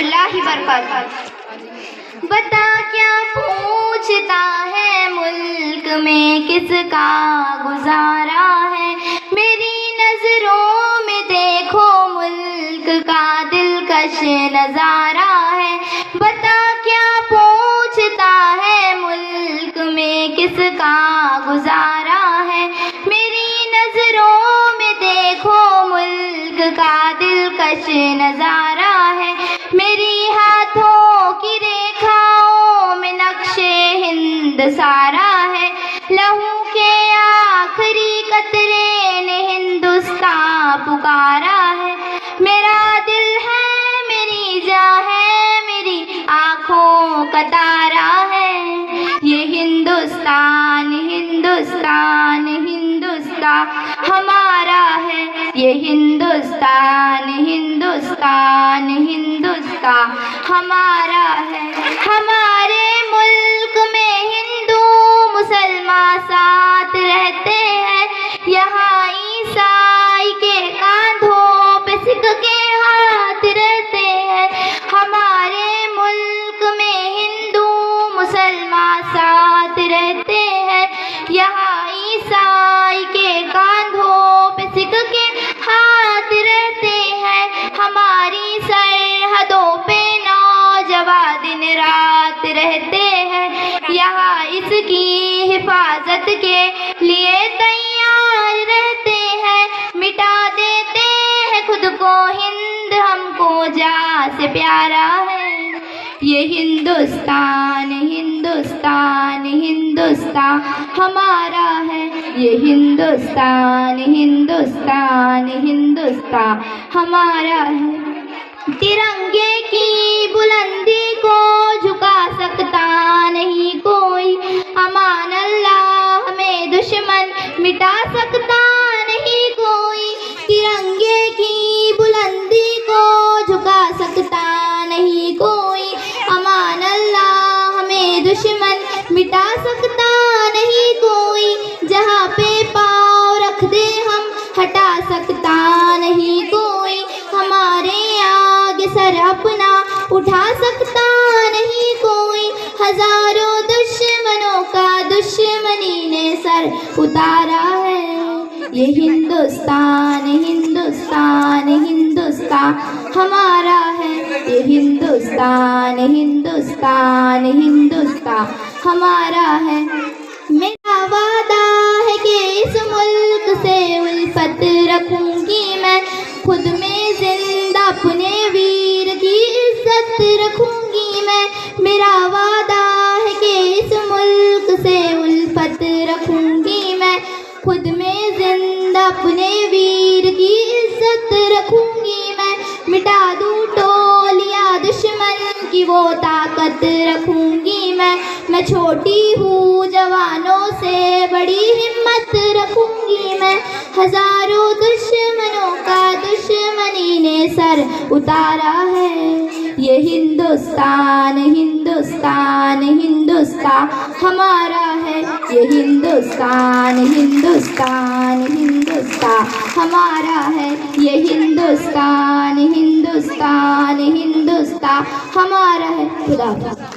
रहमतुल्लाहि बरकातहू। बता क्या पूछता है मुल्क में किसका गुजारा है, मेरी नजरों में देखो मुल्क का दिलकश नजारा है। बता क्या पूछता है मुल्क में किसका गुजारा है, मेरी नजरों में देखो मुल्क का दिलकश नजारा है। मेरी हाथों की रेखाओं में नक्शे हिंद सारा है, लहू के आखिरी कतरे ने हिंदुस्तान पुकारा है। मेरा दिल है मेरी जान है मेरी आँखों का तारा है, ये हिंदुस्तान हिंदुस्तान हिंदुस्तान हमारा है, ये हिंदुस्तान हिंदुस्तान हिंदुस्तान हमारा है। हमारे मुल्क में हिंदू मुसलमान साथ रहते हैं, यहाँ ईसाई के कांधों पे सिख के हाथ रहते हैं। हमारे मुल्क में हिंदू मुसलमान साथ रहते हैं, यहाँ ईसाई के कांधों पे सिख के हाथ रहते हैं। हमारी सरहदों पे नौजवान दिन रात रहते हैं, यहाँ इसकी हिफाजत के लिए तैयार रहते हैं। मिटा देते हैं खुद को हिंद हमको जान से प्यारा है, ये हिंदुस्तान हिंदुस्तान हिंदुस्तान हमारा है, ये हिंदुस्तान हिंदुस्तान हिंदुस्तान हमारा है। तिरंगे की बुलंदी को झुका सकता नहीं कोई, अमान अल्लाह में दुश्मन मिटा सकता नहीं कोई। तिरंगे की बुलंदी को झुका सकता नहीं कोई, अमान अल्लाह में दुश्मन मिटा सकता नहीं कोई। जहाँ पे पाँव रख दे हम हटा सकता नहीं कोई, हमारे आगे सर अपना उठा सकता नहीं कोई। हजारों दुश्मनों का दुश्मनी ने सर उतारा है, ये हिंदुस्तान हिंदुस्तान हिंदुस्तान हमारा है, ये हिंदुस्तान हिंदुस्तान हिंदुस्तान हमारा है। मेरा वादा है कि इस मुल्क से उल्फत रखूंगी मैं, खुद में जिंदा अपने वीर की इज्जत रखूंगी मैं। मेरा वादा है कि इस मुल्क से उल्फत रखूंगी मैं, खुद में जिंदा अपने वीर की इज्जत रखूंगी मैं। मिटा दूं टोलियां दुश्मन की वो ताकत रखूंगी मैं छोटी हूँ जवानों से बड़ी हिम्मत रखूंगी मैं। हजारों दुश्मनों का दुश्मनी ने सर उतारा है, ये हिंदुस्तान हिंदुस्तान हिंदुस्तान हमारा है, ये हिंदुस्तान हिंदुस्तान हिंदुस्तान हमारा है, ये हिंदुस्तान हिंदुस्तान हिंदुस्तान हमारा है। खुदा हाफ़िज़।